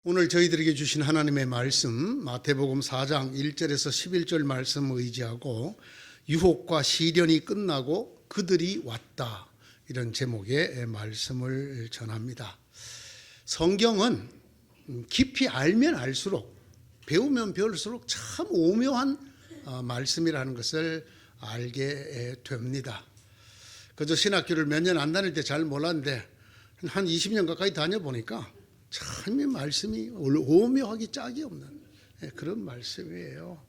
오늘 저희들에게 주신 하나님의 말씀 마태복음 4장 1절에서 11절 말씀 의지하고 유혹과 시련이 끝나고 그들이 왔다, 이런 제목의 말씀을 전합니다. 성경은 깊이 알면 알수록, 배우면 배울수록 참 오묘한 말씀이라는 것을 알게 됩니다. 그저 신학교를 몇 년 안 다닐 때 잘 몰랐는데 한 20년 가까이 다녀보니까 참 이 말씀이 오묘하기 짝이 없는 그런 말씀이에요.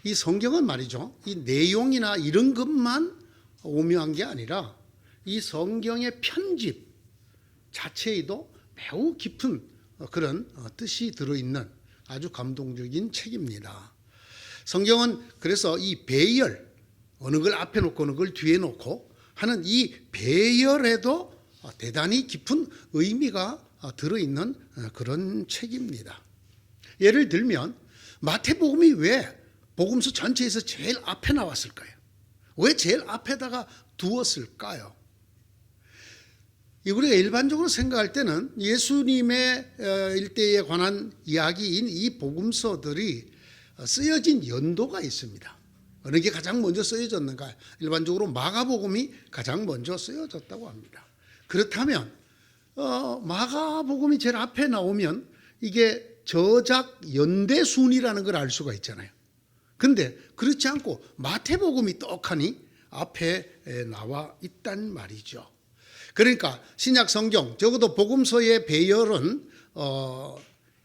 이 성경은 말이죠, 이 내용이나 이런 것만 오묘한 게 아니라 이 성경의 편집 자체에도 매우 깊은 그런 뜻이 들어있는 아주 감동적인 책입니다. 성경은 그래서 이 배열, 어느 걸 앞에 놓고 어느 걸 뒤에 놓고 하는 이 배열에도 대단히 깊은 의미가 들어있는 그런 책입니다. 예를 들면 마태복음이 왜 복음서 전체에서 제일 앞에 나왔을까요? 왜 제일 앞에다가 두었을까요? 우리가 일반적으로 생각할 때는 예수님의 일대에 관한 이야기인 이 복음서들이 쓰여진 연도가 있습니다. 어느 게 가장 먼저 쓰여졌는가? 일반적으로 마가복음이 가장 먼저 쓰여졌다고 합니다. 그렇다면 마가복음이 제일 앞에 나오면 이게 저작 연대 순이라는 걸 알 수가 있잖아요. 근데 그렇지 않고 마태복음이 떡하니 앞에 나와 있단 말이죠. 그러니까 신약 성경, 적어도 복음서의 배열은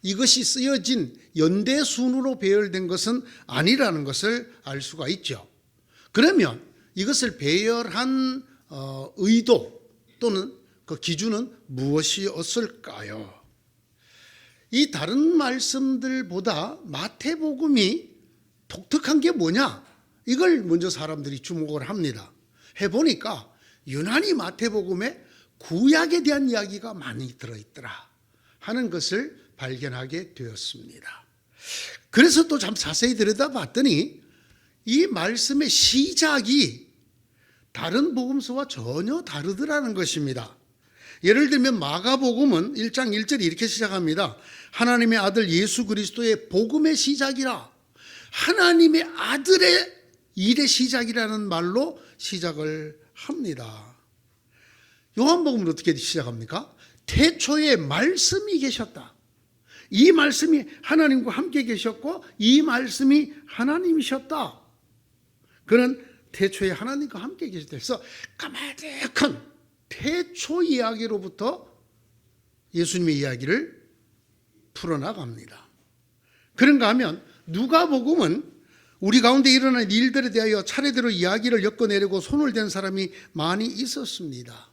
이것이 쓰여진 연대 순으로 배열된 것은 아니라는 것을 알 수가 있죠. 그러면 이것을 배열한 의도 또는 그 기준은 무엇이었을까요? 이 다른 말씀들보다 마태복음이 독특한 게 뭐냐? 이걸 먼저 사람들이 주목을 합니다. 해보니까 유난히 마태복음에 구약에 대한 이야기가 많이 들어있더라 하는 것을 발견하게 되었습니다. 그래서 또 참 자세히 들여다봤더니 이 말씀의 시작이 다른 복음서와 전혀 다르더라는 것입니다. 예를 들면 마가복음은 1장 1절이 이렇게 시작합니다. 하나님의 아들 예수 그리스도의 복음의 시작이라. 하나님의 아들의 일의 시작이라는 말로 시작을 합니다. 요한복음은 어떻게 시작합니까? 태초에 말씀이 계셨다. 이 말씀이 하나님과 함께 계셨고 이 말씀이 하나님이셨다. 그는 태초에 하나님과 함께 계셨다. 그래서 까마득한 태초 이야기로부터 예수님의 이야기를 풀어나갑니다. 그런가 하면 누가복음은 우리 가운데 일어난 일들에 대하여 차례대로 이야기를 엮어내려고 손을 댄 사람이 많이 있었습니다.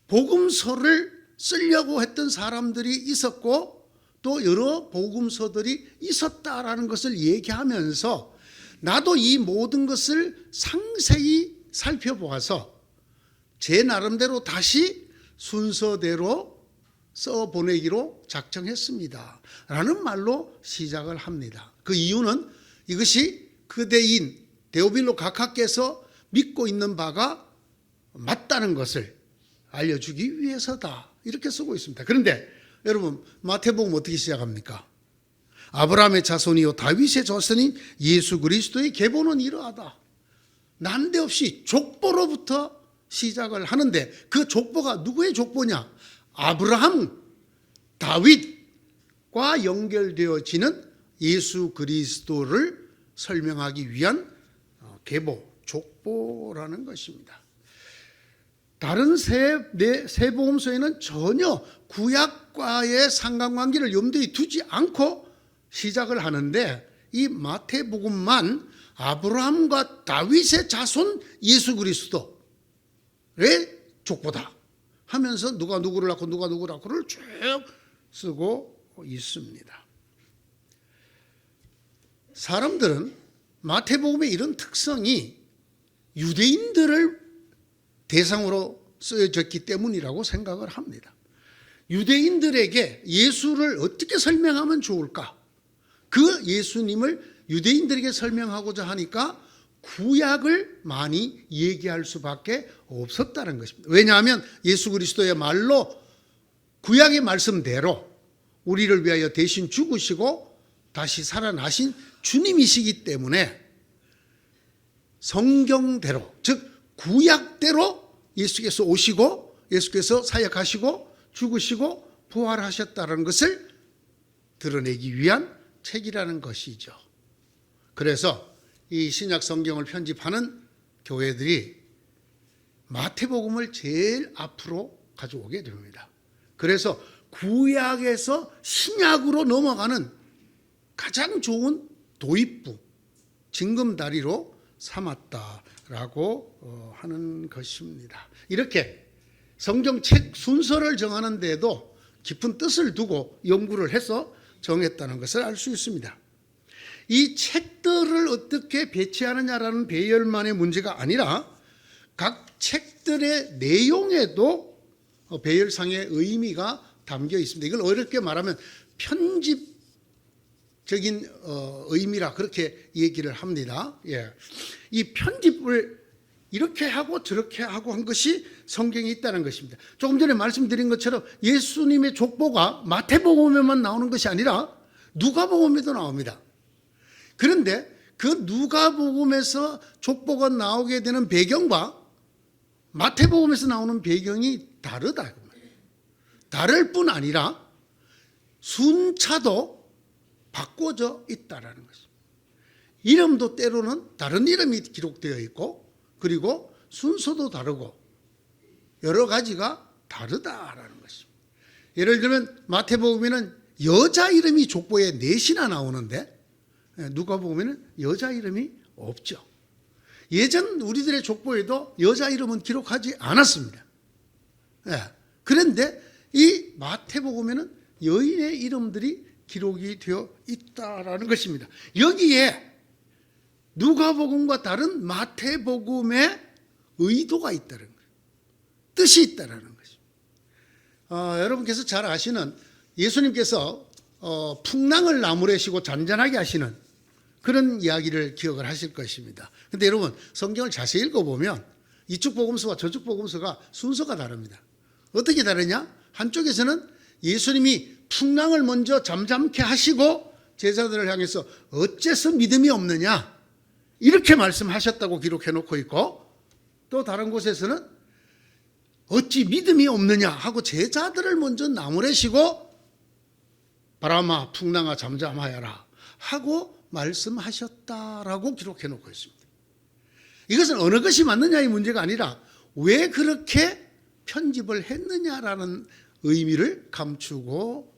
복음서를 쓰려고 했던 사람들이 있었고 또 여러 복음서들이 있었다라는 것을 얘기하면서 나도 이 모든 것을 상세히 살펴보아서 제 나름대로 다시 순서대로 써보내기로 작정했습니다 라는 말로 시작을 합니다. 그 이유는 이것이 그대인 데오빌로 각하께서 믿고 있는 바가 맞다는 것을 알려주기 위해서다, 이렇게 쓰고 있습니다. 그런데 여러분, 마태복음 어떻게 시작합니까? 아브라함의 자손이요 다윗의 자손인 예수 그리스도의 계보는 이러하다. 난데없이 족보로부터 시작을 하는데 그 족보가 누구의 족보냐? 아브라함, 다윗과 연결되어지는 예수 그리스도를 설명하기 위한 계보, 족보라는 것입니다. 다른 세 복음서에는 전혀 구약과의 상관관계를 염두에 두지 않고 시작을 하는데 이 마태복음만 아브라함과 다윗의 자손 예수 그리스도의 족보다 하면서 누가 누구를 낳고 누가 누구를 낳고를 쭉 쓰고 있습니다. 사람들은 마태복음의 이런 특성이 유대인들을 대상으로 쓰여졌기 때문이라고 생각을 합니다. 유대인들에게 예수를 어떻게 설명하면 좋을까? 그 예수님을 유대인들에게 설명하고자 하니까 구약을 많이 얘기할 수밖에 없었다는 것입니다. 왜냐하면 예수 그리스도의 말로 구약의 말씀대로 우리를 위하여 대신 죽으시고 다시 살아나신 주님이시기 때문에 성경대로, 즉 구약대로 예수께서 오시고 예수께서 사역하시고 죽으시고 부활하셨다는 것을 드러내기 위한 책이라는 것이죠. 그래서 이 신약 성경을 편집하는 교회들이 마태복음을 제일 앞으로 가져오게 됩니다. 그래서 구약에서 신약으로 넘어가는 가장 좋은 도입부, 징검다리로 삼았다라고 하는 것입니다. 이렇게 성경책 순서를 정하는 데에도 깊은 뜻을 두고 연구를 해서 정했다는 것을 알 수 있습니다. 이 책들을 어떻게 배치하느냐라는 배열만의 문제가 아니라 각 책들의 내용에도 배열상의 의미가 담겨 있습니다. 이걸 어렵게 말하면 편집적인 의미라 그렇게 얘기를 합니다. 이 편집을 이렇게 하고 저렇게 하고 한 것이 성경에 있다는 것입니다. 조금 전에 말씀드린 것처럼 예수님의 족보가 마태복음에만 나오는 것이 아니라 누가복음에도 나옵니다. 그런데 그 누가복음에서 족보가 나오게 되는 배경과 마태복음에서 나오는 배경이 다르다. 다를 뿐 아니라 순차도 바꿔져 있다라는 것입니다. 이름도 때로는 다른 이름이 기록되어 있고 그리고 순서도 다르고 여러 가지가 다르다라는 것입니다. 예를 들면 마태복음에는 여자 이름이 족보에 넷이나 나오는데 누가복음에는 여자 이름이 없죠. 예전 우리들의 족보에도 여자 이름은 기록하지 않았습니다. 그런데 이 마태복음에는 여인의 이름들이 기록이 되어 있다라는 것입니다. 여기에 누가복음과 다른 마태복음의 의도가 있다는 거예요. 뜻이 있다라는 것입니다. 여러분께서 잘 아시는 예수님께서 풍랑을 나무래시고 잔잔하게 하시는 그런 이야기를 기억을 하실 것입니다. 그런데 여러분 성경을 자세히 읽어보면 이쪽 복음서와 저쪽 복음서가 순서가 다릅니다. 어떻게 다르냐? 한쪽에서는 예수님이 풍랑을 먼저 잠잠케 하시고 제자들을 향해서 어째서 믿음이 없느냐 이렇게 말씀하셨다고 기록해 놓고 있고, 또 다른 곳에서는 어찌 믿음이 없느냐 하고 제자들을 먼저 나무래시고 바람아 풍랑아 잠잠하여라 하고 말씀하셨다라고 기록해 놓고 있습니다. 이것은 어느 것이 맞느냐의 문제가 아니라 왜 그렇게 편집을 했느냐라는 의미를 감추고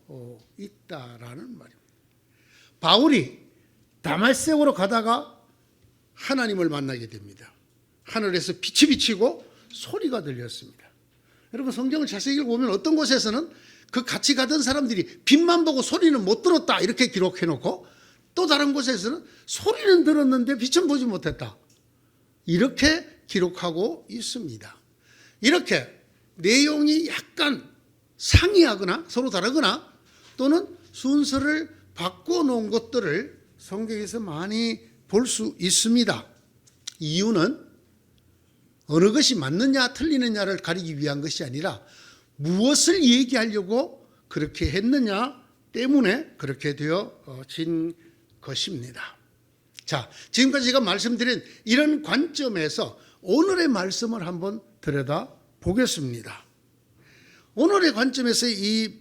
있다라는 말입니다. 바울이 다말섹으로 가다가 하나님을 만나게 됩니다. 하늘에서 빛이 비치고 소리가 들렸습니다. 여러분 성경을 자세히 읽어보면 어떤 곳에서는 그 같이 가던 사람들이 빛만 보고 소리는 못 들었다 이렇게 기록해 놓고, 또 다른 곳에서는 소리는 들었는데 빛은 보지 못했다 이렇게 기록하고 있습니다. 이렇게 내용이 약간 상이하거나 서로 다르거나 또는 순서를 바꿔놓은 것들을 성경에서 많이 볼 수 있습니다. 이유는 어느 것이 맞느냐 틀리느냐를 가리기 위한 것이 아니라 무엇을 얘기하려고 그렇게 했느냐 때문에 그렇게 되어진 것입니다. 자, 지금까지 제가 말씀드린 이런 관점에서 오늘의 말씀을 한번 들여다 보겠습니다. 오늘의 관점에서 이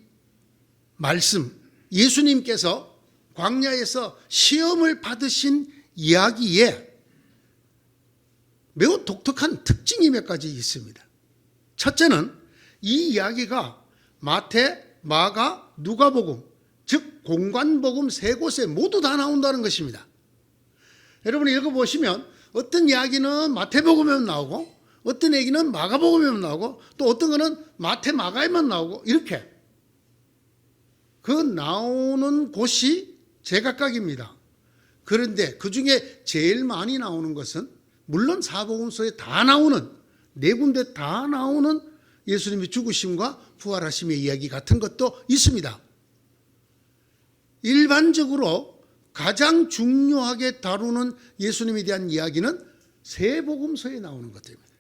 말씀, 예수님께서 광야에서 시험을 받으신 이야기에 매우 독특한 특징이 몇 가지 있습니다. 첫째는 이 이야기가 마태, 마가, 누가복음, 즉 공관복음 세 곳에 모두 다 나온다는 것입니다. 여러분이 읽어보시면 어떤 이야기는 마태복음에만 나오고 어떤 얘기는 마가복음에만 나오고 또 어떤 거는 마태, 마가에만 나오고 이렇게 그 나오는 곳이 제각각입니다. 그런데 그 중에 제일 많이 나오는 것은 물론 사복음서에 다 나오는 네 군데 다 나오는 예수님의 죽으심과 부활하심의 이야기 같은 것도 있습니다. 일반적으로 가장 중요하게 다루는 예수님에 대한 이야기는 세 복음서에 나오는 것들입니다.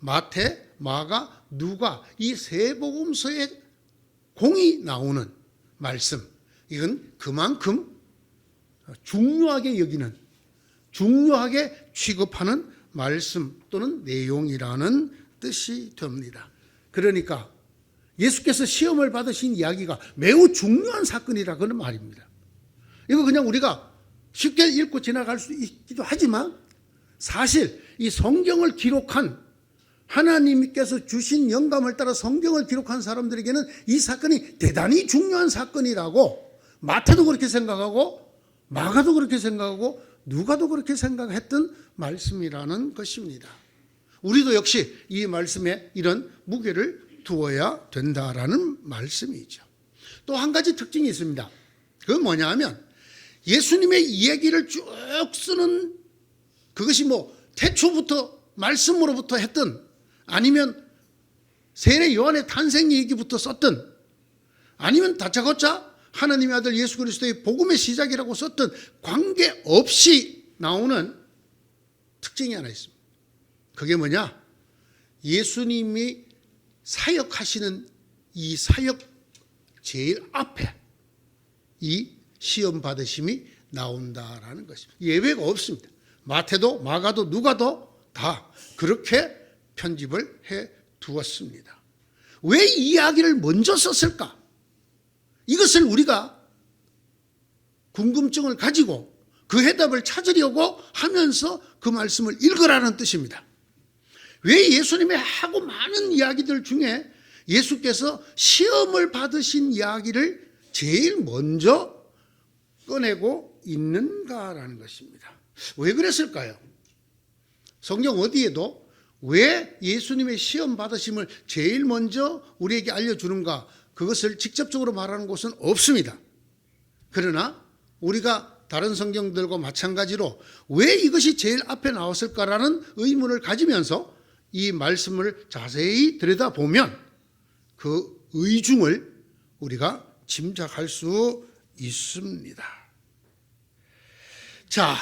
마태, 마가, 누가 이 세 복음서에 공이 나오는 말씀, 이건 그만큼 중요하게 여기는, 중요하게 취급하는 말씀 또는 내용이라는 뜻이 됩니다. 그러니까 예수께서 시험을 받으신 이야기가 매우 중요한 사건이라 그런 말입니다. 이거 그냥 우리가 쉽게 읽고 지나갈 수 있기도 하지만 사실 이 성경을 기록한, 하나님께서 주신 영감을 따라 성경을 기록한 사람들에게는 이 사건이 대단히 중요한 사건이라고 마태도 그렇게 생각하고 마가도 그렇게 생각하고 누가도 그렇게 생각했던 말씀이라는 것입니다. 우리도 역시 이 말씀에 이런 무게를 두어야 된다라는 말씀이죠. 또 한 가지 특징이 있습니다. 그건 뭐냐 하면 예수님의 이야기를 쭉 쓰는, 그것이 뭐 태초부터 말씀으로부터 했던, 아니면 세례 요한의 탄생 얘기부터 썼던, 아니면 다짜고짜 하나님의 아들 예수 그리스도의 복음의 시작이라고 썼던, 관계없이 나오는 특징이 하나 있습니다. 그게 뭐냐? 예수님이 사역하시는 이 사역 제일 앞에 이 시험 받으심이 나온다라는 것입니다. 예외가 없습니다. 마태도 마가도 누가도 다 그렇게 편집을 해 두었습니다. 왜 이 이야기를 먼저 썼을까? 이것을 우리가 궁금증을 가지고 그 해답을 찾으려고 하면서 그 말씀을 읽으라는 뜻입니다. 왜 예수님의 하고 많은 이야기들 중에 예수께서 시험을 받으신 이야기를 제일 먼저 꺼내고 있는가라는 것입니다. 왜 그랬을까요? 성경 어디에도 왜 예수님의 시험 받으심을 제일 먼저 우리에게 알려주는가, 그것을 직접적으로 말하는 곳은 없습니다. 그러나 우리가 다른 성경들과 마찬가지로 왜 이것이 제일 앞에 나왔을까라는 의문을 가지면서 이 말씀을 자세히 들여다보면 그 의중을 우리가 짐작할 수 있습니다. 자,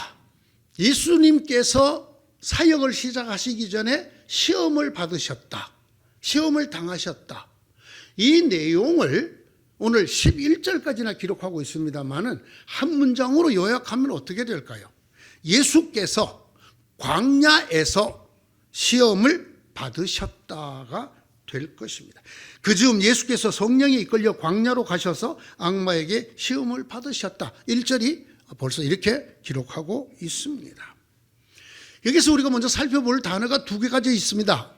예수님께서 사역을 시작하시기 전에 시험을 받으셨다, 시험을 당하셨다, 이 내용을 오늘 11절까지나 기록하고 있습니다만은 한 문장으로 요약하면 어떻게 될까요? 예수께서 광야에서 시험을 받으셨다가 될 것입니다. 그 즈음 예수께서 성령에 이끌려 광야로 가셔서 악마에게 시험을 받으셨다. 1절이 벌써 이렇게 기록하고 있습니다. 여기서 우리가 먼저 살펴볼 단어가 두 개가 있습니다.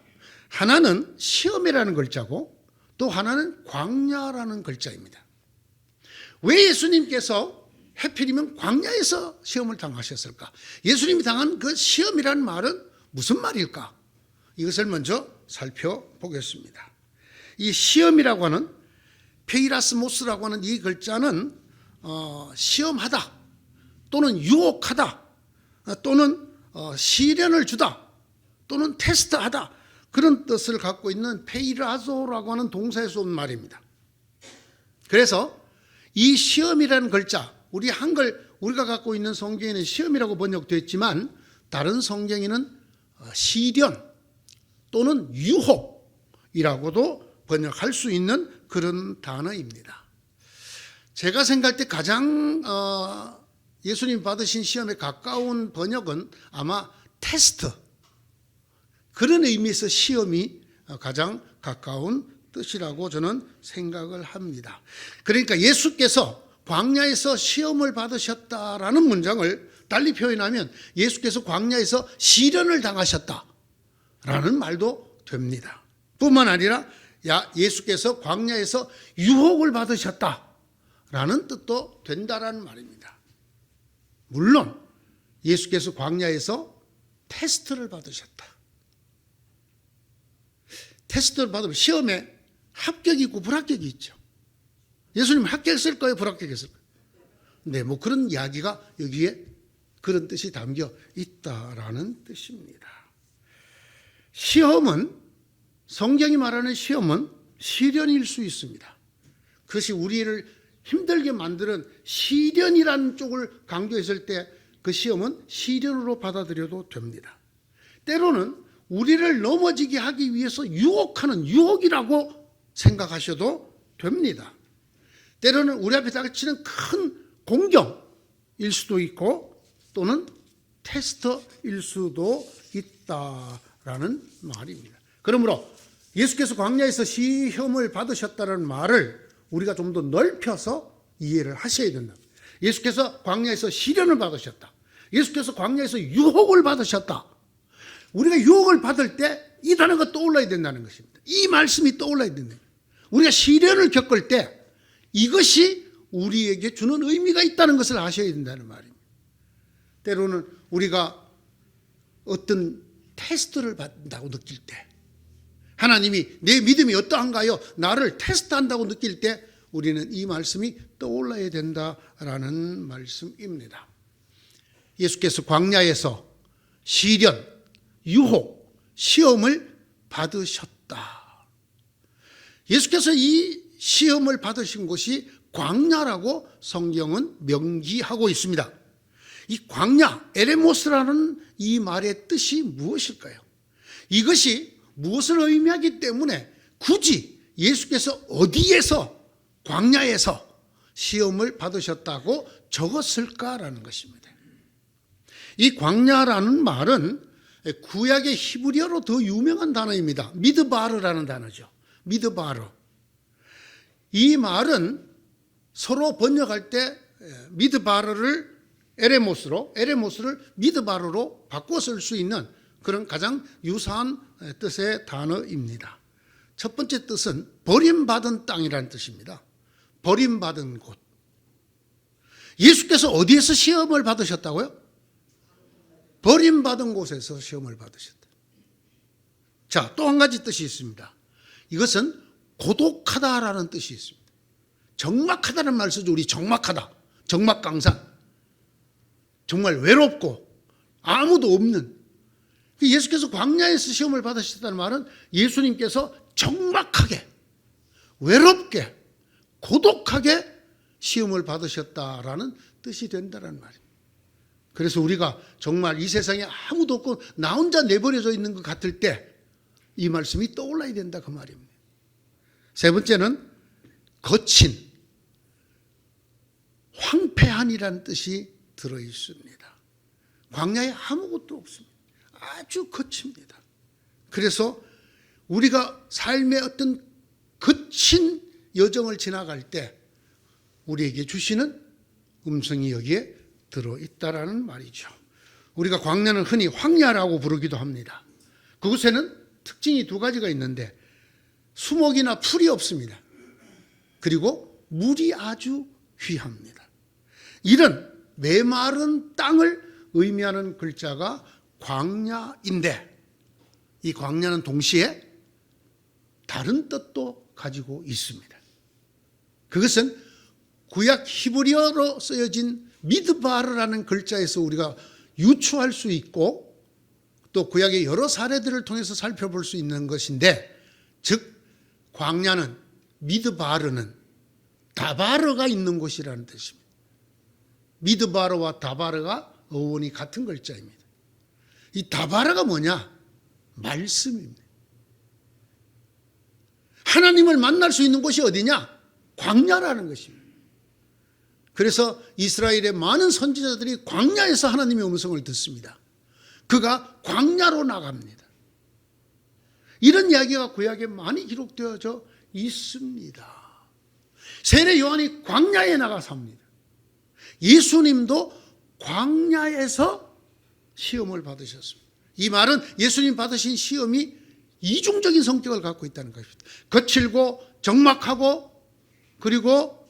하나는 시험이라는 글자고 또 하나는 광야라는 글자입니다. 왜 예수님께서 하필이면 광야에서 시험을 당하셨을까? 예수님이 당한 그 시험이라는 말은 무슨 말일까? 이것을 먼저 살펴보겠습니다. 이 시험이라고 하는, 페이라스모스라고 하는 이 글자는 시험하다 또는 유혹하다 또는 시련을 주다 또는 테스트하다, 그런 뜻을 갖고 있는 페이라조라고 하는 동사에서 온 말입니다. 그래서 이 시험이라는 글자, 우리 한글 우리가 갖고 있는 성경에는 시험이라고 번역되어 있지만 다른 성경에는 시련 또는 유혹이라고도 번역할 수 있는 그런 단어입니다. 제가 생각할 때 가장 예수님 받으신 시험에 가까운 번역은 아마 테스트, 그런 의미에서 시험이 가장 가까운 뜻이라고 저는 생각을 합니다. 그러니까 예수께서 광야에서 시험을 받으셨다라는 문장을 달리 표현하면 예수께서 광야에서 시련을 당하셨다라는 말도 됩니다. 뿐만 아니라 예수께서 광야에서 유혹을 받으셨다라는 뜻도 된다라는 말입니다. 물론 예수께서 광야에서 테스트를 받으셨다. 테스트를 받으면 시험에 합격이 있고 불합격이 있죠. 예수님 합격했을까요? 불합격했을까요? 네, 뭐 그런 이야기가 여기에 그런 뜻이 담겨 있다라는 뜻입니다. 시험은, 성경이 말하는 시험은 시련일 수 있습니다. 그것이 우리를 힘들게 만드는 시련이라는 쪽을 강조했을 때 그 시험은 시련으로 받아들여도 됩니다. 때로는 우리를 넘어지게 하기 위해서 유혹하는, 유혹이라고 생각하셔도 됩니다. 때로는 우리 앞에 닥치는 큰 공경일 수도 있고 또는 테스트일 수도 있다라는 말입니다. 그러므로 예수께서 광야에서 시험을 받으셨다는 말을 우리가 좀 더 넓혀서 이해를 하셔야 된다. 예수께서 광야에서 시련을 받으셨다. 예수께서 광야에서 유혹을 받으셨다. 우리가 유혹을 받을 때 이 단어가 떠올라야 된다는 것입니다. 이 말씀이 떠올라야 된다. 우리가 시련을 겪을 때 이것이 우리에게 주는 의미가 있다는 것을 아셔야 된다는 말입니다. 때로는 우리가 어떤 테스트를 받는다고 느낄 때, 하나님이 내 믿음이 어떠한가요? 나를 테스트한다고 느낄 때 우리는 이 말씀이 떠올라야 된다라는 말씀입니다. 예수께서 광야에서 시련, 유혹, 시험을 받으셨다. 예수께서 이 시험을 받으신 곳이 광야라고 성경은 명기하고 있습니다. 이 광야, 에레모스라는 이 말의 뜻이 무엇일까요? 이것이 무엇을 의미하기 때문에 굳이 예수께서 어디에서 광야에서 시험을 받으셨다고 적었을까라는 것입니다. 이 광야라는 말은 구약의 히브리어로 더 유명한 단어입니다. 미드바르라는 단어죠. 미드바르. 이 말은 서로 번역할 때 미드바르를 에레모스를 미드바르로 바꿔 쓸 수 있는 그런 가장 유사한 뜻의 단어입니다. 첫 번째 뜻은 버림받은 땅이라는 뜻입니다. 버림받은 곳. 예수께서 어디에서 시험을 받으셨다고요? 버림받은 곳에서 시험을 받으셨다. 자, 또 한 가지 뜻이 있습니다. 이것은 고독하다라는 뜻이 있습니다. 적막하다는 말 쓰죠. 우리 적막하다. 적막강산. 정말 외롭고 아무도 없는. 예수께서 광야에서 시험을 받으셨다는 말은 예수님께서 적막하게, 외롭게, 고독하게 시험을 받으셨다라는 뜻이 된다는 말입니다. 그래서 우리가 정말 이 세상에 아무도 없고 나 혼자 내버려져 있는 것 같을 때 이 말씀이 떠올라야 된다 그 말입니다. 세 번째는 거친, 황폐한이라는 뜻이 들어있습니다. 광야에 아무것도 없습니다. 아주 거칩니다. 그래서 우리가 삶의 어떤 거친 여정을 지나갈 때 우리에게 주시는 음성이 여기에 들어있다라는 말이죠. 우리가 광야는 흔히 황야라고 부르기도 합니다. 그곳에는 특징이 두 가지가 있는데 수목이나 풀이 없습니다. 그리고 물이 아주 귀합니다. 이런 메마른 땅을 의미하는 글자가 광야인데 이 광야는 동시에 다른 뜻도 가지고 있습니다. 그것은 구약 히브리어로 쓰여진 미드바르라는 글자에서 우리가 유추할 수 있고 또 구약의 여러 사례들을 통해서 살펴볼 수 있는 것인데, 즉 광야는, 미드바르는 다바르가 있는 곳이라는 뜻입니다. 미드바르와 다바르가 어원이 같은 글자입니다. 이 다바르가 뭐냐? 말씀입니다. 하나님을 만날 수 있는 곳이 어디냐? 광야라는 것입니다. 그래서 이스라엘의 많은 선지자들이 광야에서 하나님의 음성을 듣습니다. 그가 광야로 나갑니다. 이런 이야기가 구약에 많이 기록되어져 있습니다. 세례 요한이 광야에 나가 삽니다. 예수님도 광야에서 시험을 받으셨습니다. 이 말은 예수님 받으신 시험이 이중적인 성격을 갖고 있다는 것입니다. 거칠고 적막하고 그리고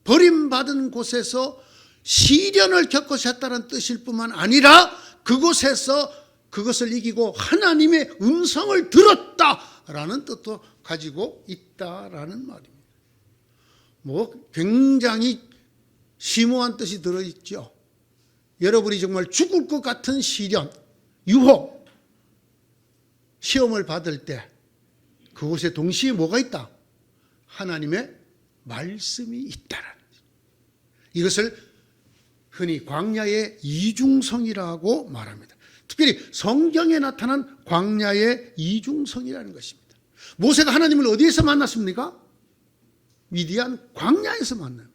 버림받은 곳에서 시련을 겪으셨다는 뜻일 뿐만 아니라 그곳에서 그것을 이기고 하나님의 음성을 들었다라는 뜻도 가지고 있다라는 말입니다. 굉장히 심오한 뜻이 들어있죠. 여러분이 정말 죽을 것 같은 시련, 유혹, 시험을 받을 때 그곳에 동시에 뭐가 있다? 하나님의 말씀이 있다라는 거죠. 이것을 흔히 광야의 이중성이라고 말합니다. 특별히 성경에 나타난 광야의 이중성이라는 것입니다. 모세가 하나님을 어디에서 만났습니까? 미디안 광야에서 만나요.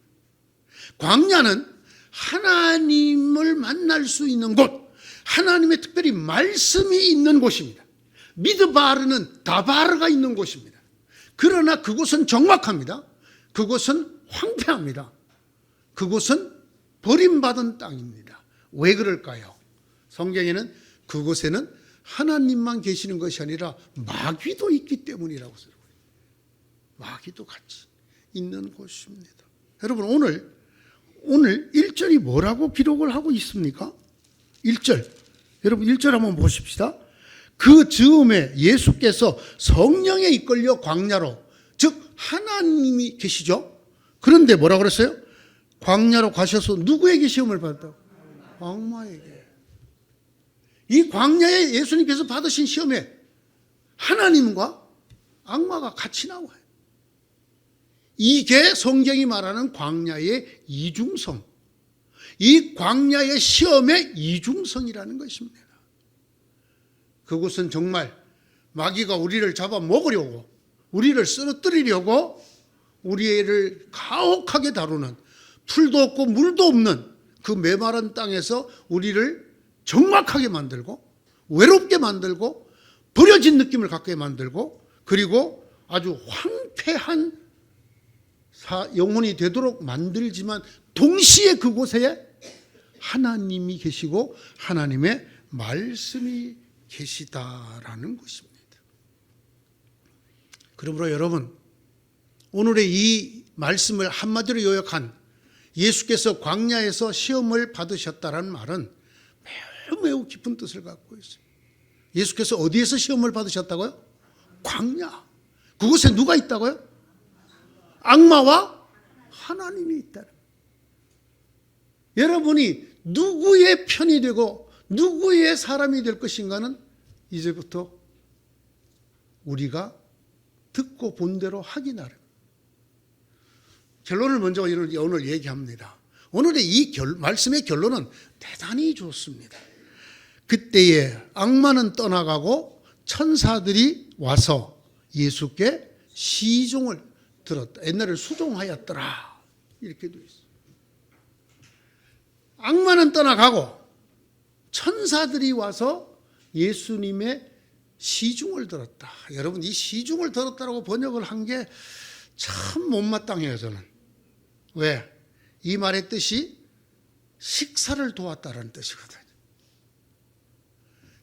광야는 하나님을 만날 수 있는 곳, 하나님의 특별히 말씀이 있는 곳입니다. 미드바르는 다바르가 있는 곳입니다. 그러나 그곳은 정확합니다. 그곳은 황폐합니다. 그곳은 버림받은 땅입니다. 왜 그럴까요? 성경에는 그곳에는 하나님만 계시는 것이 아니라 마귀도 있기 때문이라고 써요. 마귀도 같이 있는 곳입니다. 여러분 오늘 1절이 뭐라고 기록을 하고 있습니까? 1절. 여러분 1절 한번 보십시다. 그 즈음에 예수께서 성령에 이끌려 광야로, 즉 하나님이 계시죠. 그런데 뭐라고 그랬어요? 광야로 가셔서 누구에게 시험을 받았다고? 악마에게. 이 광야에 예수님께서 받으신 시험에 하나님과 악마가 같이 나와요. 이게 성경이 말하는 광야의 이중성, 이 광야의 시험의 이중성이라는 것입니다. 그곳은 정말 마귀가 우리를 잡아먹으려고, 우리를 쓰러뜨리려고 우리를 가혹하게 다루는, 풀도 없고 물도 없는 그 메마른 땅에서 우리를 적막하게 만들고 외롭게 만들고 버려진 느낌을 갖게 만들고, 그리고 아주 황폐한 영혼이 되도록 만들지만 동시에 그곳에 하나님이 계시고 하나님의 말씀이 계시다라는 것입니다. 그러므로 여러분, 오늘의 이 말씀을 한마디로 요약한 예수께서 광야에서 시험을 받으셨다라는 말은 매우 깊은 뜻을 갖고 있어요. 예수께서 어디에서 시험을 받으셨다고요? 광야. 그곳에 누가 있다고요? 악마와 하나님이 있다. 여러분이 누구의 편이 되고 누구의 사람이 될 것인가는 이제부터 우리가 듣고 본 대로 하기 나름. 결론을 먼저 오늘 얘기합니다. 오늘의 이 말씀의 결론은 대단히 좋습니다. 그때에 악마는 떠나가고 천사들이 와서 예수께 시종을 들었다. 옛날에 수종하였더라. 이렇게 되어 있어요. 악마는 떠나가고 천사들이 와서 예수님의 시중을 들었다. 여러분, 이 시중을 들었다라고 번역을 한 게 참 못마땅해요, 저는. 왜? 이 말의 뜻이 식사를 도왔다라는 뜻이거든요.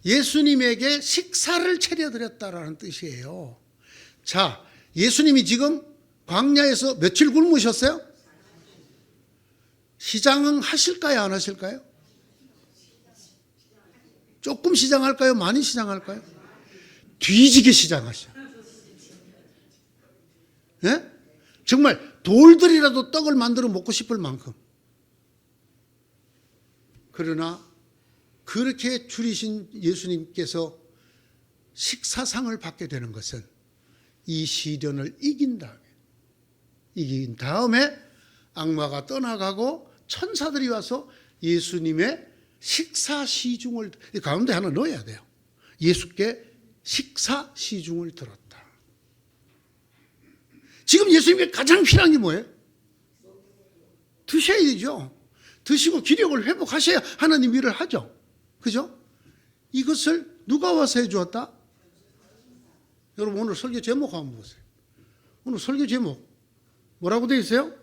예수님에게 식사를 차려드렸다라는 뜻이에요. 자, 예수님이 지금 광야에서 며칠 굶으셨어요? 시장은 하실까요, 안 하실까요? 조금 시장할까요? 많이 시장할까요? 뒤지게 시장하셔. 예? 정말 돌들이라도 떡을 만들어 먹고 싶을 만큼. 그러나 그렇게 줄이신 예수님께서 식사상을 받게 되는 것은 이 시련을 이긴 다음에 악마가 떠나가고 천사들이 와서 예수님의 식사 시중을, 가운데 하나 넣어야 돼요. 예수께 식사 시중을 들었다. 지금 예수님께 가장 필요한 게 뭐예요? 드셔야 되죠. 드시고 기력을 회복하셔야 하나님 일을 하죠. 그죠? 이것을 누가 와서 해주었다? 여러분 오늘 설교 제목 한번 보세요. 오늘 설교 제목 뭐라고 되어 있어요?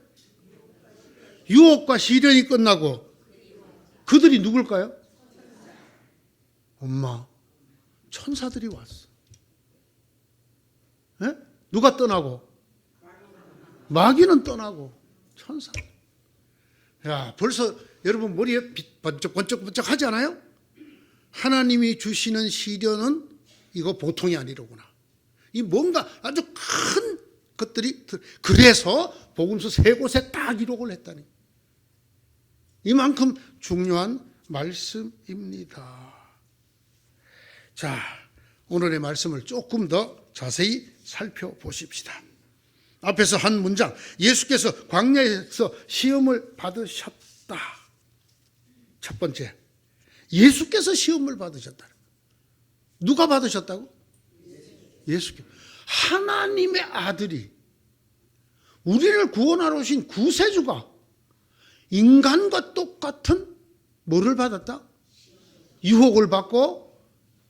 유혹과 시련이 끝나고 그들이 누굴까요? 엄마, 천사들이 왔어. 예? 누가 떠나고? 마귀는 떠나고 천사. 야, 벌써 여러분 머리에 번쩍번쩍 하지 않아요? 하나님이 주시는 시련은 이거 보통이 아니로구나. 이 뭔가 아주 큰 것들이, 그래서 복음서 3곳에 딱 기록을 했다니. 이만큼 중요한 말씀입니다. 자, 오늘의 말씀을 조금 더 자세히 살펴보십시다. 앞에서 한 문장, 예수께서 광야에서 시험을 받으셨다. 첫 번째, 예수께서 시험을 받으셨다. 누가 받으셨다고? 예수께서. 하나님의 아들이 우리를 구원하러 오신 구세주가 인간과 똑같은 뭐를 받았다? 유혹을 받고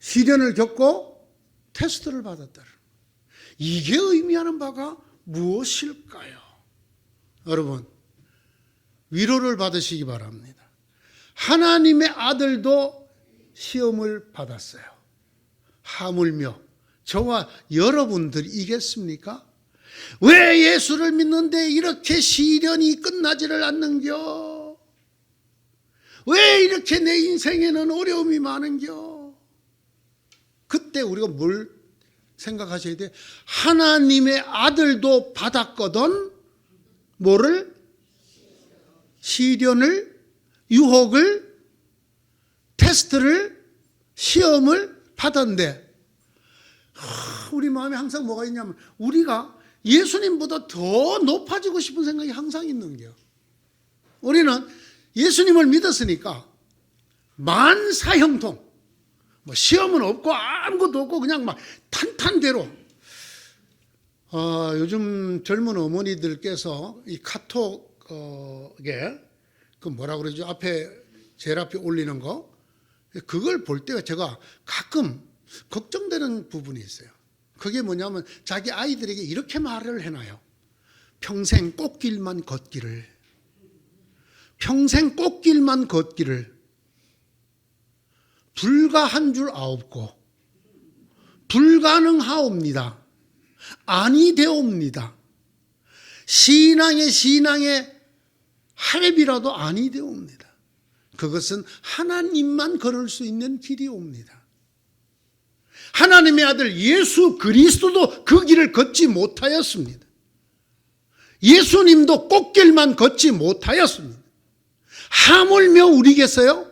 시련을 겪고 테스트를 받았다. 이게 의미하는 바가 무엇일까요? 여러분, 위로를 받으시기 바랍니다. 하나님의 아들도 시험을 받았어요. 하물며 저와 여러분들이겠습니까? 왜 예수를 믿는데 이렇게 시련이 끝나지를 않는겨? 왜 이렇게 내 인생에는 어려움이 많은겨? 그때 우리가 뭘 생각하셔야 돼? 하나님의 아들도 받았거든. 뭐를? 시련을, 유혹을, 테스트를, 시험을 받았는데 우리 마음에 항상 뭐가 있냐면 우리가 예수님보다 더 높아지고 싶은 생각이 항상 있는 거예요. 우리는 예수님을 믿었으니까 만사형통, 뭐 시험은 없고 아무것도 없고 그냥 막 탄탄대로. 요즘 젊은 어머니들께서 이 카톡에 그 뭐라 그러죠? 제일 앞에 올리는 거, 그걸 볼 때가 제가 가끔 걱정되는 부분이 있어요. 그게 뭐냐면 자기 아이들에게 이렇게 말을 해놔요. 평생 꽃길만 걷기를. 평생 꽃길만 걷기를. 불가한 줄 아옵고 불가능하옵니다. 아니 되옵니다. 신앙의 할비라도 아니 되옵니다. 그것은 하나님만 걸을 수 있는 길이옵니다. 하나님의 아들 예수 그리스도도 그 길을 걷지 못하였습니다. 예수님도 꽃길만 걷지 못하였습니다. 하물며 우리겠어요?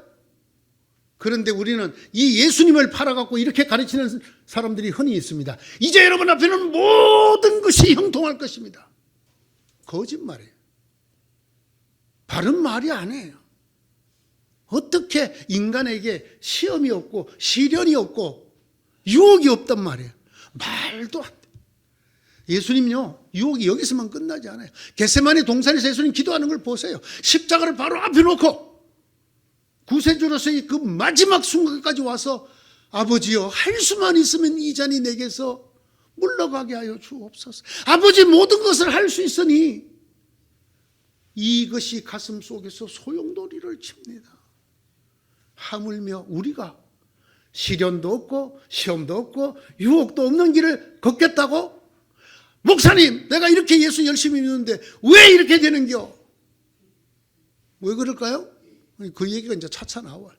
그런데 우리는 이 예수님을 팔아갖고 이렇게 가르치는 사람들이 흔히 있습니다. 이제 여러분 앞에는 모든 것이 형통할 것입니다. 거짓말이에요. 바른 말이 아니에요. 어떻게 인간에게 시험이 없고 시련이 없고 유혹이 없단 말이에요. 말도 안 돼. 예수님요, 유혹이 여기서만 끝나지 않아요. 겟세마네 동산에서 예수님 기도하는 걸 보세요. 십자가를 바로 앞에 놓고 구세주로서의 그 마지막 순간까지 와서 아버지여, 할 수만 있으면 이 잔이 내게서 물러가게 하여 주옵소서. 아버지, 모든 것을 할 수 있으니 이것이 가슴 속에서 소용돌이를 칩니다. 하물며 우리가 시련도 없고 시험도 없고 유혹도 없는 길을 걷겠다고? 목사님, 내가 이렇게 예수 열심히 믿는데 왜 이렇게 되는겨? 왜 그럴까요? 그 얘기가 이제 차차 나와요.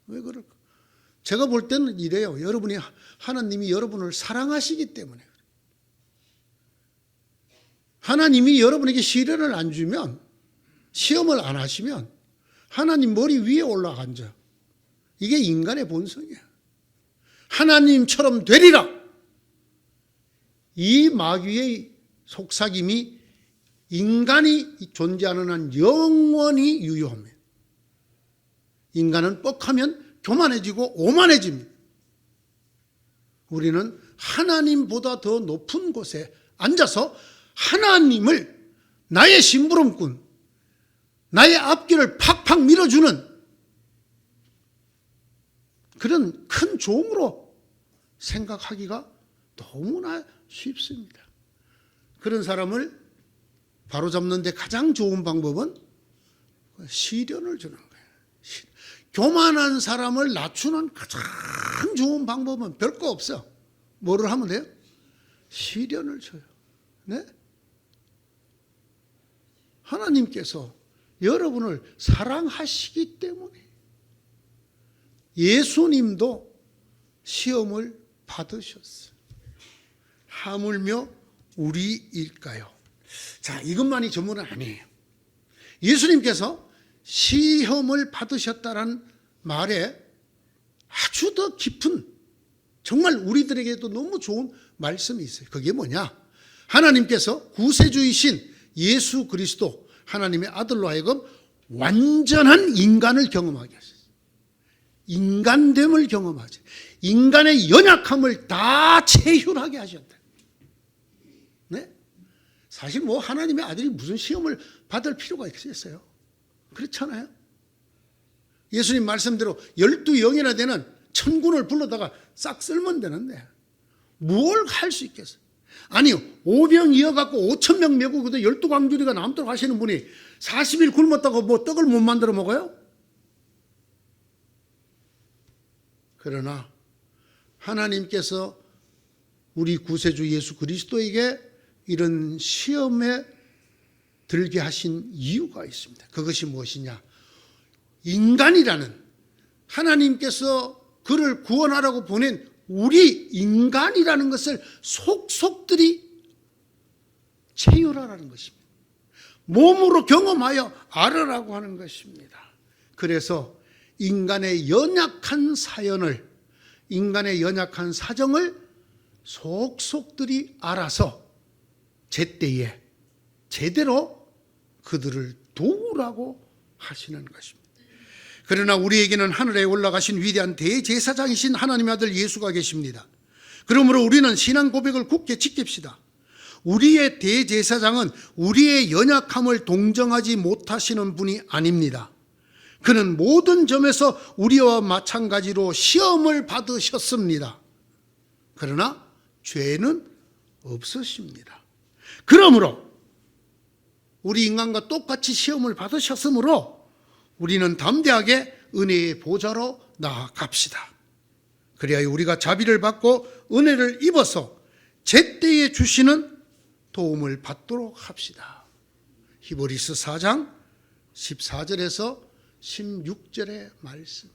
왜 그럴까? 제가 볼 때는 이래요. 하나님이 여러분을 사랑하시기 때문에. 하나님이 여러분에게 시련을 안 주면, 시험을 안 하시면 하나님 머리 위에 올라가 앉아. 이게 인간의 본성이야. 하나님처럼 되리라. 이 마귀의 속삭임이 인간이 존재하는 한 영원히 유효합니다. 인간은 뻑하면 교만해지고 오만해집니다. 우리는 하나님보다 더 높은 곳에 앉아서 하나님을 나의 심부름꾼, 나의 앞길을 팍팍 밀어주는 그런 큰 종으로 생각하기가 너무나 쉽습니다. 그런 사람을 바로잡는 데 가장 좋은 방법은 시련을 주는 거예요. 교만한 사람을 낮추는 가장 좋은 방법은 별거 없어. 뭐를 하면 돼요? 시련을 줘요. 네? 하나님께서 여러분을 사랑하시기 때문에 예수님도 시험을 받으셨어요. 하물며 우리일까요? 자, 이것만이 전부는 아니에요. 예수님께서 시험을 받으셨다는 말에 아주 더 깊은, 정말 우리들에게도 너무 좋은 말씀이 있어요. 그게 뭐냐? 하나님께서 구세주이신 예수 그리스도, 하나님의 아들로 하여금 완전한 인간을 경험하게 하셨어요. 인간됨을 경험하죠. 인간의 연약함을 다 체휼하게 하셨다. 네? 사실 뭐 하나님의 아들이 무슨 시험을 받을 필요가 있겠어요? 그렇잖아요. 예수님 말씀대로 12영이나 되는 천군을 불러다가 싹 쓸면 되는데 뭘 할 수 있겠어요? 아니요, 5병 이어갖고 5,000명 메고 12광주리가 남도록 하시는 분이 40일 굶었다고 뭐 떡을 못 만들어 먹어요? 그러나 하나님께서 우리 구세주 예수 그리스도에게 이런 시험에 들게 하신 이유가 있습니다. 그것이 무엇이냐? 인간이라는, 하나님께서 그를 구원하라고 보낸 우리 인간이라는 것을 속속들이 체휼하라는 것입니다. 몸으로 경험하여 알으라고 하는 것입니다. 그래서 인간의 연약한 사연을, 인간의 연약한 사정을 속속들이 알아서 제때에 제대로 그들을 도우라고 하시는 것입니다. 그러나 우리에게는 하늘에 올라가신 위대한 대제사장이신 하나님의 아들 예수가 계십니다. 그러므로 우리는 신앙 고백을 굳게 지킵시다. 우리의 대제사장은 우리의 연약함을 동정하지 못하시는 분이 아닙니다. 그는 모든 점에서 우리와 마찬가지로 시험을 받으셨습니다. 그러나 죄는 없으십니다. 그러므로 우리 인간과 똑같이 시험을 받으셨으므로 우리는 담대하게 은혜의 보좌로 나아갑시다. 그래야 우리가 자비를 받고 은혜를 입어서 제때에 주시는 도움을 받도록 합시다. 히브리서 4장 14절에서 16절의 말씀.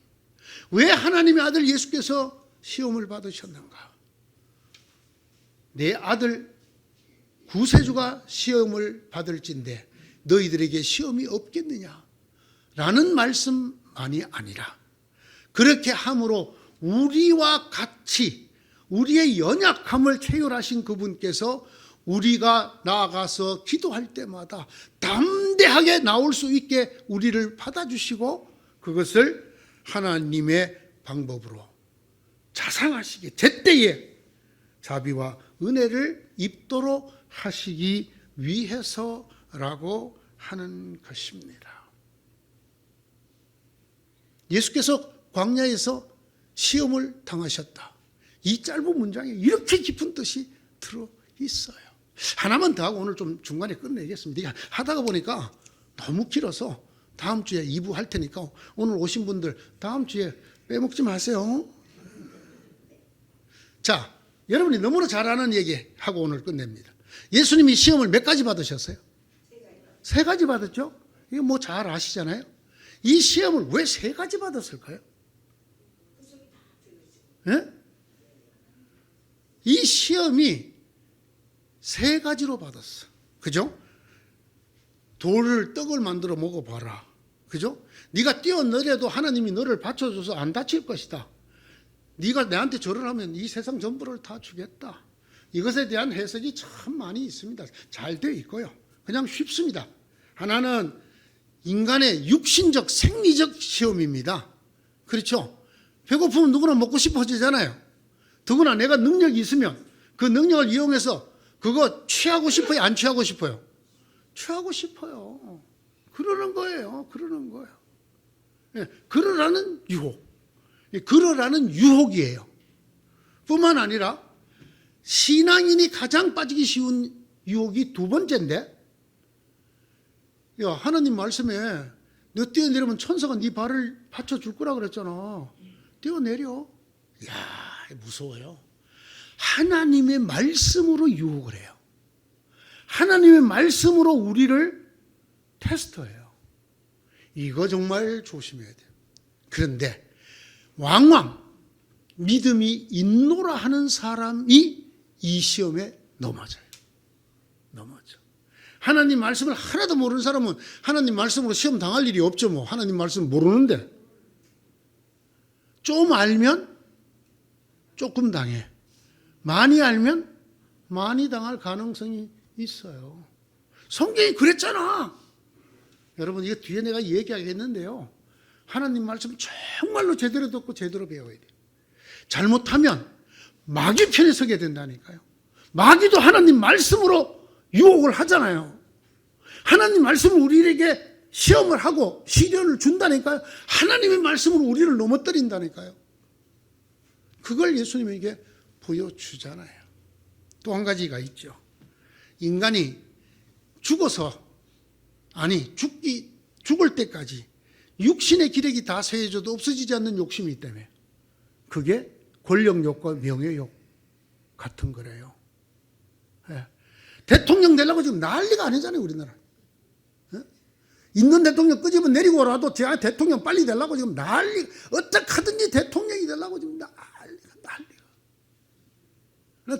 왜 하나님의 아들 예수께서 시험을 받으셨는가? 내 아들 구세주가 시험을 받을진데 너희들에게 시험이 없겠느냐? 라는 말씀만이 아니라 그렇게 함으로 우리와 같이 우리의 연약함을 체휼하신 그분께서 우리가 나아가서 기도할 때마다 담대하게 나올 수 있게 우리를 받아주시고 그것을 하나님의 방법으로 자상하시게 제때에 자비와 은혜를 입도록 하시기 위해서라고 하는 것입니다. 예수께서 광야에서 시험을 당하셨다. 이 짧은 문장에 이렇게 깊은 뜻이 들어 있어요. 하나만 더 하고 오늘 좀 중간에 끝내겠습니다. 하다가 보니까 너무 길어서 다음 주에 2부 할 테니까 오늘 오신 분들 다음 주에 빼먹지 마세요. 자, 여러분이 너무나 잘 아는 얘기 하고 오늘 끝냅니다. 예수님이 시험을 몇 가지 받으셨어요? 3가지 받았죠? 이거 뭐 잘 아시잖아요. 이 시험을 왜 3가지 받았을까요? 예? 이 시험이 3가지로 받았어. 그죠? 돌을 떡을 만들어 먹어봐라. 그죠? 네가 뛰어내려도 하나님이 너를 받쳐줘서 안 다칠 것이다. 네가 내한테 절을 하면 이 세상 전부를 다 주겠다. 이것에 대한 해석이 참 많이 있습니다. 잘 되어 있고요. 그냥 쉽습니다. 하나는 인간의 육신적 생리적 시험입니다. 그렇죠? 배고프면 누구나 먹고 싶어지잖아요. 더구나 내가 능력이 있으면 그 능력을 이용해서 그거 취하고 싶어요? 안 취하고 싶어요? 취하고 싶어요. 그러는 거예요. 그러는 거예요. 예, 그러라는 유혹. 그러라는 유혹이에요. 뿐만 아니라 신앙인이 가장 빠지기 쉬운 유혹이 2번째인데, 야, 하나님 말씀에 너 뛰어내리면 천사가 네 발을 받쳐줄 거라 그랬잖아. 뛰어내려. 이야, 무서워요. 하나님의 말씀으로 유혹을 해요. 하나님의 말씀으로 우리를 테스트해요. 이거 정말 조심해야 돼요. 그런데 왕왕 믿음이 있노라 하는 사람이 이 시험에 넘어져요. 넘어져. 하나님 말씀을 하나도 모르는 사람은 하나님 말씀으로 시험 당할 일이 없죠. 뭐 하나님 말씀 모르는데 좀 알면 조금 당해. 많이 알면 많이 당할 가능성이 있어요. 성경이 그랬잖아. 여러분 이거 뒤에 내가 얘기하겠는데요. 하나님 말씀 정말로 제대로 듣고 제대로 배워야 돼요. 잘못하면 마귀 편에 서게 된다니까요. 마귀도 하나님 말씀으로 유혹을 하잖아요. 하나님 말씀을 우리에게 시험을 하고 시련을 준다니까요. 하나님의 말씀으로 우리를 넘어뜨린다니까요. 그걸 예수님에게 보여주잖아요. 또 한 가지가 있죠. 인간이 죽어서, 죽을 때까지 육신의 기력이 다 쇠해져도 없어지지 않는 욕심이 있다며. 그게 권력욕과 명예욕 같은 거래요. 예. 대통령 되려고 지금 난리가 아니잖아요, 우리나라. 예? 있는 대통령 끄집어 내리고 라도 제가 대통령 빨리 되려고 지금 어떻게 하든지 대통령이 되려고 지금 난리가.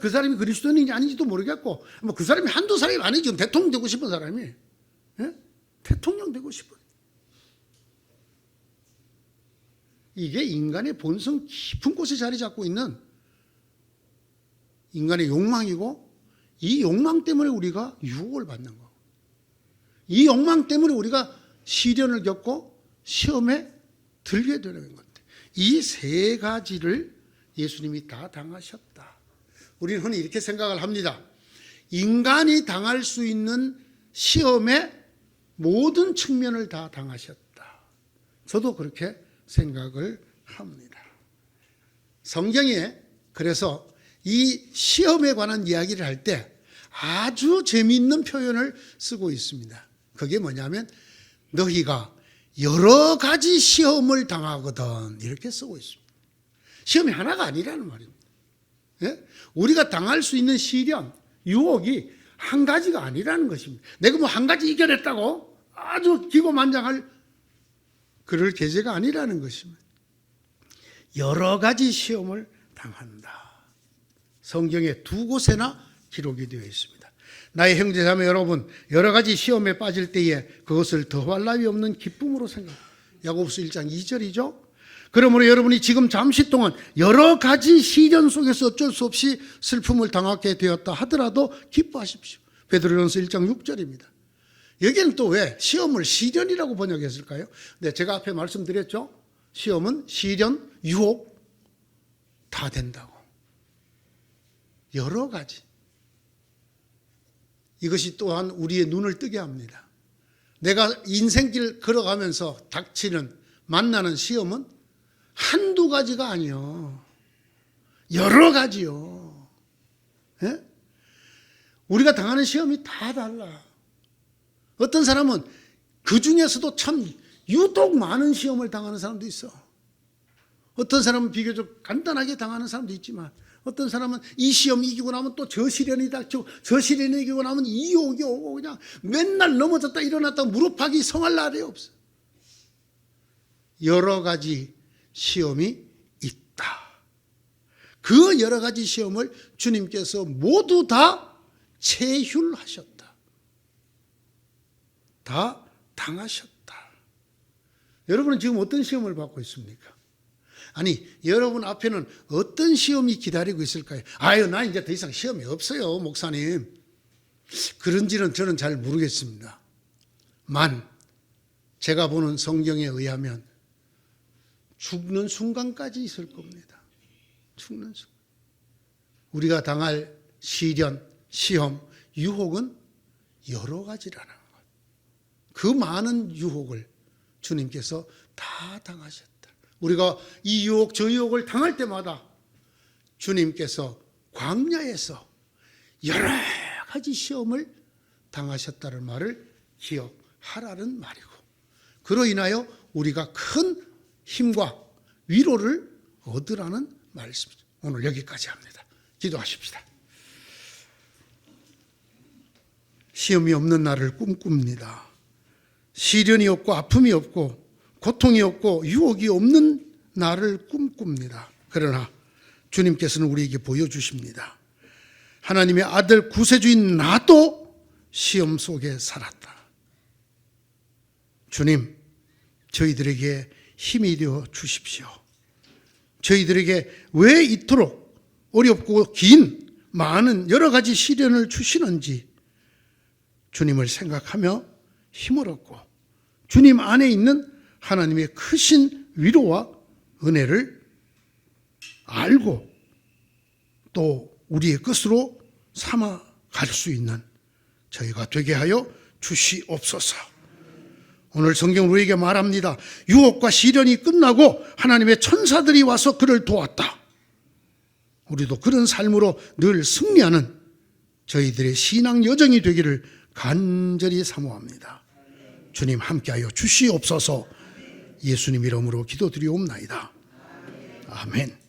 그 사람이 그리스도인인지 아닌지도 모르겠고, 뭐 그 사람이 한두 사람이 아니지, 지금 대통령 되고 싶은 사람이. 예? 대통령 되고 싶어. 이게 인간의 본성 깊은 곳에 자리 잡고 있는 인간의 욕망이고, 이 욕망 때문에 우리가 유혹을 받는 거고, 이 욕망 때문에 우리가 시련을 겪고 시험에 들게 되는 건데, 이 세 가지를 예수님이 다 당하셨다. 우리는 흔히 이렇게 생각을 합니다. 인간이 당할 수 있는 시험의 모든 측면을 다 당하셨다. 저도 그렇게 생각을 합니다. 성경에 그래서 이 시험에 관한 이야기를 할 때 아주 재미있는 표현을 쓰고 있습니다. 그게 뭐냐면 너희가 여러 가지 시험을 당하거든, 이렇게 쓰고 있습니다. 시험이 하나가 아니라는 말입니다. 예? 우리가 당할 수 있는 시련, 유혹이 한 가지가 아니라는 것입니다. 내가 뭐 한 가지 이겨냈다고 아주 기고만장할 그럴 계제가 아니라는 것입니다. 여러 가지 시험을 당한다. 성경에 두 곳에나 기록이 되어 있습니다. 나의 형제자매 여러분, 여러 가지 시험에 빠질 때에 그것을 더할 나위 없는 기쁨으로 생각합니다. 야고보서 1장 2절이죠. 그러므로 여러분이 지금 잠시 동안 여러 가지 시련 속에서 어쩔 수 없이 슬픔을 당하게 되었다 하더라도 기뻐하십시오. 베드로전서 1장 6절입니다. 여기는 또 왜 시험을 시련이라고 번역했을까요? 네, 제가 앞에 말씀드렸죠. 시험은 시련, 유혹 다 된다고. 여러 가지. 이것이 또한 우리의 눈을 뜨게 합니다. 내가 인생길 걸어가면서 만나는 시험은 한두 가지가 아니요. 여러 가지요. 예? 우리가 당하는 시험이 다 달라. 어떤 사람은 그 중에서도 참 유독 많은 시험을 당하는 사람도 있어. 어떤 사람은 비교적 간단하게 당하는 사람도 있지만, 어떤 사람은 이 시험 이기고 나면 또 저 시련이 닥치고, 저 시련이 이기고 나면 이 유혹이 오고, 그냥 맨날 넘어졌다 일어났다 무릎팍이 성할 날이 없어. 여러 가지 시험이 있다. 그 여러 가지 시험을 주님께서 모두 다 체휼하셨다. 다 당하셨다. 여러분은 지금 어떤 시험을 받고 있습니까? 아니, 여러분 앞에는 어떤 시험이 기다리고 있을까요? 아유, 나 이제 더 이상 시험이 없어요, 목사님. 그런지는 저는 잘 모르겠습니다. 제가 보는 성경에 의하면 죽는 순간까지 있을 겁니다. 죽는 순간. 우리가 당할 시련, 시험, 유혹은 여러 가지라는 것. 그 많은 유혹을 주님께서 다 당하셨다. 우리가 이 유혹, 저 유혹을 당할 때마다 주님께서 광야에서 여러 가지 시험을 당하셨다는 말을 기억하라는 말이고, 그로 인하여 우리가 큰 힘과 위로를 얻으라는 말씀이죠. 오늘 여기까지 합니다. 기도하십시다. 시험이 없는 날을 꿈꿉니다. 시련이 없고 아픔이 없고 고통이 없고 유혹이 없는 날을 꿈꿉니다. 그러나 주님께서는 우리에게 보여주십니다. 하나님의 아들 구세주인 나도 시험 속에 살았다. 주님, 저희들에게 힘이 되어 주십시오. 저희들에게 왜 이토록 어렵고 긴 많은 여러 가지 시련을 주시는지 주님을 생각하며 힘을 얻고 주님 안에 있는 하나님의 크신 위로와 은혜를 알고 또 우리의 것으로 삼아 갈 수 있는 저희가 되게 하여 주시옵소서. 오늘 성경 우리에게 말합니다. 유혹과 시련이 끝나고 하나님의 천사들이 와서 그를 도왔다. 우리도 그런 삶으로 늘 승리하는 저희들의 신앙 여정이 되기를 간절히 사모합니다. 주님 함께하여 주시옵소서. 예수님 이름으로 기도드리옵나이다. 아멘.